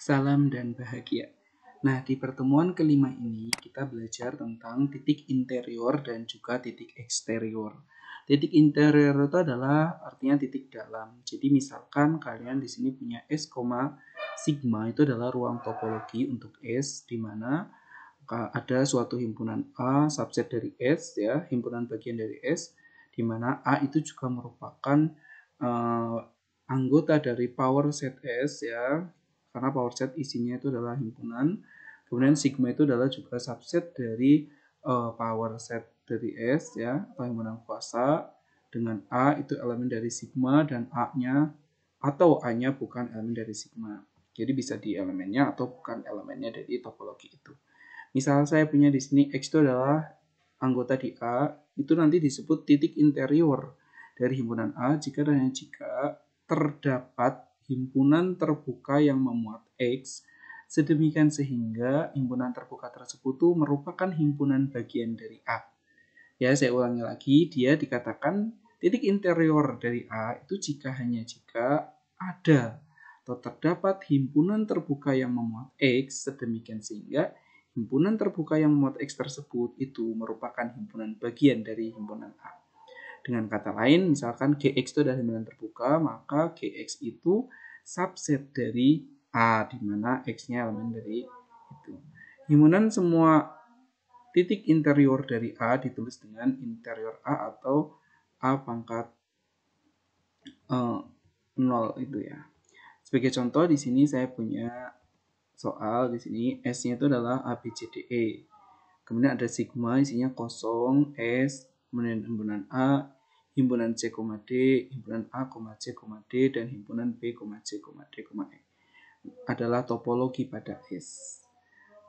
Salam dan bahagia. Nah, di pertemuan kelima ini kita belajar tentang titik interior dan juga titik eksterior. Titik interior itu adalah artinya titik dalam. Jadi misalkan kalian di sini punya S, sigma itu adalah ruang topologi untuk S, di mana ada suatu himpunan A subset dari S, ya, himpunan bagian dari S, di mana A itu juga merupakan anggota dari power set S, ya, karena power set isinya itu adalah himpunan. Kemudian sigma itu adalah juga subset dari power set dari S, ya, atau himpunan kuasa, dengan A itu elemen dari sigma dan A-nya atau A-nya bukan elemen dari sigma. Jadi bisa di elemennya atau bukan elemennya dari topologi itu. Misal saya punya di sini X itu adalah anggota di A, itu nanti disebut titik interior dari himpunan A jika dan hanya jika terdapat himpunan terbuka yang memuat X, sedemikian sehingga himpunan terbuka tersebut itu merupakan himpunan bagian dari A. Ya, saya ulangi lagi, dia dikatakan titik interior dari A itu jika ada atau terdapat himpunan terbuka yang memuat X, sedemikian sehingga himpunan terbuka yang memuat X tersebut itu merupakan himpunan bagian dari himpunan A. Dengan kata lain, misalkan Gx itu adalah himpunan terbuka, maka Gx itu subset dari A, di mana X-nya elemen dari itu. Himpunan semua titik interior dari A ditulis dengan interior A atau A pangkat 0 itu, ya. Sebagai contoh di sini saya punya soal di sini S-nya itu adalah ABCDE. Kemudian ada sigma isinya kosong, S, kemudian himpunan A, himpunan C, D, himpunan A, C, D, dan himpunan B, C, D, E adalah topologi pada S.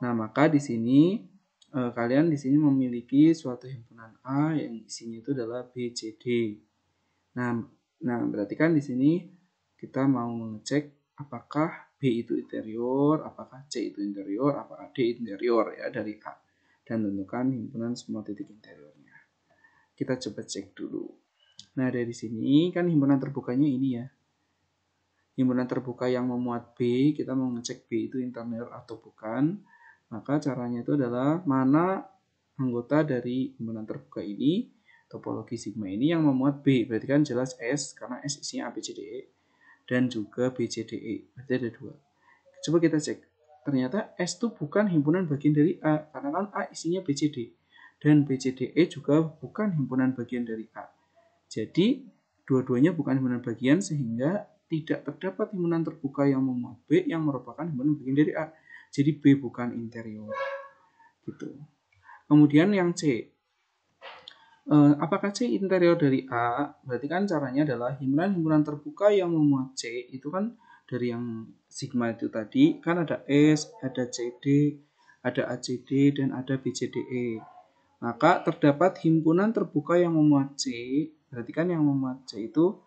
Nah, maka di sini kalian di sini memiliki suatu himpunan A yang isinya itu adalah B, C, D. Nah, berarti kan di sini kita mau mengecek apakah B itu interior, apakah C itu interior, apakah D interior, ya, dari A, dan tentukan himpunan semua titik interiornya. Kita coba cek dulu. Nah, dari sini kan himpunan terbukanya ini, ya. Himpunan terbuka yang memuat B, kita mau ngecek B itu interior atau bukan. Maka caranya itu adalah mana anggota dari himpunan terbuka ini, topologi sigma ini, yang memuat B. Berarti kan jelas S, karena S isinya ABCDE dan juga BCDE. Berarti ada dua. Coba kita cek. Ternyata S itu bukan himpunan bagian dari A, karena kan A isinya BCD. Dan BCDE juga bukan himpunan bagian dari A. Jadi, dua-duanya bukan himpunan bagian, sehingga tidak terdapat himpunan terbuka yang memuat B yang merupakan himpunan bagian dari A. Jadi, B bukan interior. Gitu. Kemudian yang C. Apakah C interior dari A? Berarti kan caranya adalah himpunan-himpunan terbuka yang memuat C itu kan dari yang sigma itu tadi kan ada S, ada CD, ada ACD, dan ada BCDE. Maka terdapat himpunan terbuka yang memuat C, berarti kan yang memuat C itu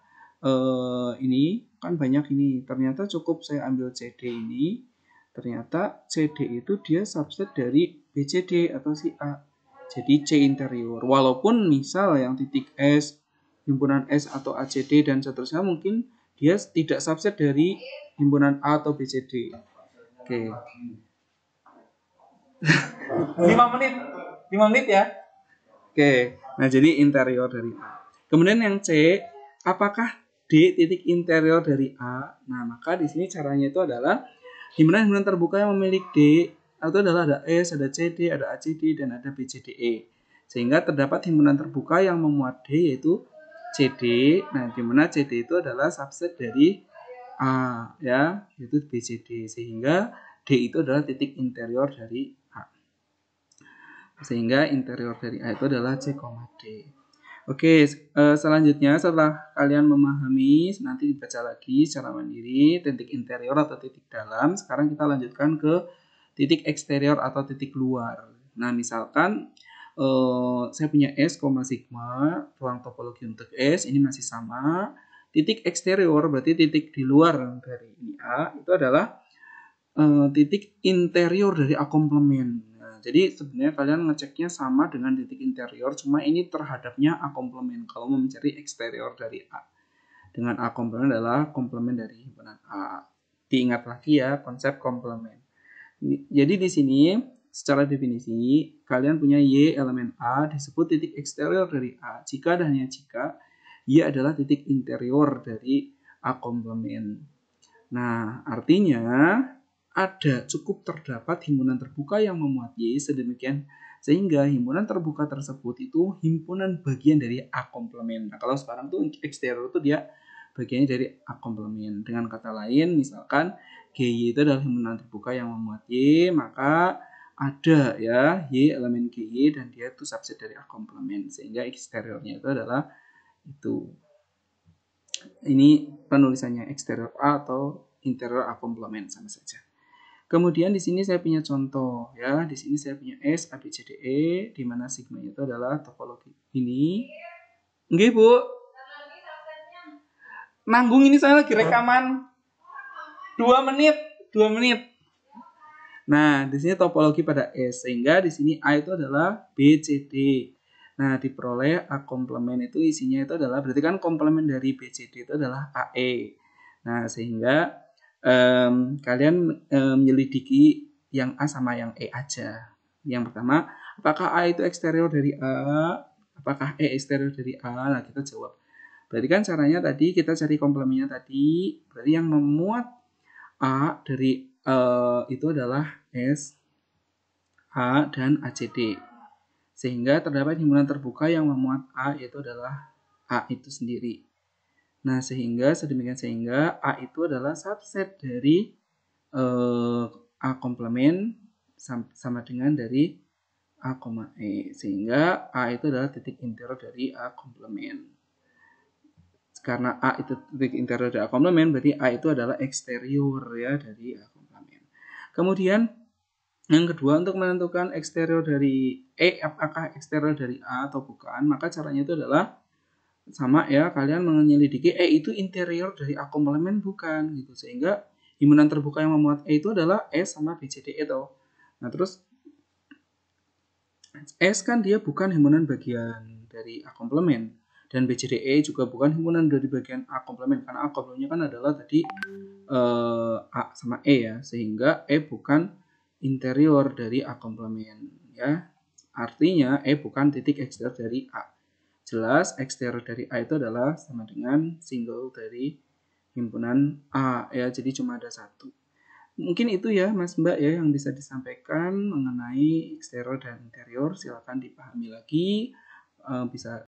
ini kan banyak ini. Ternyata cukup saya ambil CD ini, ternyata CD itu dia subset dari BCD atau si A. Jadi C interior. Walaupun misal yang titik S, himpunan S atau ACD dan seterusnya mungkin dia tidak subset dari himpunan A atau BCD. Oke. 5 menit ya. Oke. Nah, jadi interior dari A. Kemudian yang C, apakah D titik interior dari A? Nah, maka di sini caranya itu adalah himpunan terbuka yang memiliki D itu adalah ada S, ada CD, ada ACD, dan ada BCDE. Sehingga terdapat himpunan terbuka yang memuat D yaitu CD. Nah, di mana CD itu adalah subset dari A, ya, yaitu BCD. Sehingga D itu adalah titik interior dari A. Sehingga interior dari A itu adalah C, D. Oke, selanjutnya setelah kalian memahami, nanti dibaca lagi secara mandiri titik interior atau titik dalam. Sekarang kita lanjutkan ke titik eksterior atau titik luar. Nah, misalkan saya punya S, sigma, ruang topologi untuk S, ini masih sama. Titik eksterior berarti titik di luar dari ini A, itu adalah titik interior dari A komplement. Jadi sebenarnya kalian ngeceknya sama dengan titik interior, cuma ini terhadapnya A komplement kalau mau mencari eksterior dari A. Dengan A komplement adalah komplement dari himpunan A. diingat lagi ya konsep komplement. Jadi di sini secara definisi kalian punya Y elemen A disebut titik eksterior dari A jika dan hanya jika Y adalah titik interior dari A komplement. Nah, artinya cukup terdapat himpunan terbuka yang memuat Y sedemikian sehingga himpunan terbuka tersebut itu himpunan bagian dari A komplement. Nah, kalau sekarang tuh eksterior itu dia bagiannya dari A komplement. Dengan kata lain, misalkan GY itu adalah himpunan terbuka yang memuat Y, maka ada ya Y elemen GY dan dia itu subset dari A komplement sehingga eksteriornya itu adalah itu. Ini penulisannya eksterior A atau interior A komplement sama saja. Kemudian di sini saya punya contoh ya. Di sini saya punya S A B C D E di mana sigma itu adalah topologi ini. Nggih, Bu. Nanggung ini saya lagi rekaman. 2 menit. Nah, di sini topologi pada S sehingga di sini A itu adalah B C D. Nah, diperoleh A komplement itu isinya itu adalah berarti kan komplement dari B C D itu adalah AE. Nah, sehingga kalian menyelidiki yang A sama yang E aja. Yang pertama, apakah A itu eksterior dari A? Apakah E eksterior dari A? Nah, kita jawab. Berarti kan caranya tadi kita cari komplemennya tadi. Berarti yang memuat A dari itu adalah S, A, dan ACD. Sehingga terdapat himpunan terbuka yang memuat A yaitu adalah A itu sendiri. Nah, sehingga A itu adalah subset dari A komplement sama dengan dari A, E. Sehingga A itu adalah titik interior dari A komplement. Karena A itu titik interior dari A komplement, berarti A itu adalah eksterior ya dari A komplement. Kemudian yang kedua, untuk menentukan eksterior dari E, apakah eksterior dari A atau bukan, maka caranya itu adalah sama ya, kalian menyelidiki E itu interior dari A komplement bukan gitu. Sehingga himpunan terbuka yang memuat E itu adalah S sama BCD itu. Nah, terus S kan dia bukan himpunan bagian dari A komplement dan BCDE juga bukan himpunan dari bagian A komplement karena A komplementnya kan adalah tadi A sama E ya, sehingga E bukan interior dari A komplement ya. Artinya E bukan titik eksterior dari A. Jelas eksterior dari A itu adalah sama dengan single dari himpunan A ya, jadi cuma ada satu. Mungkin itu ya Mas Mbak ya yang bisa disampaikan mengenai eksterior dan interior. Silakan dipahami lagi, bisa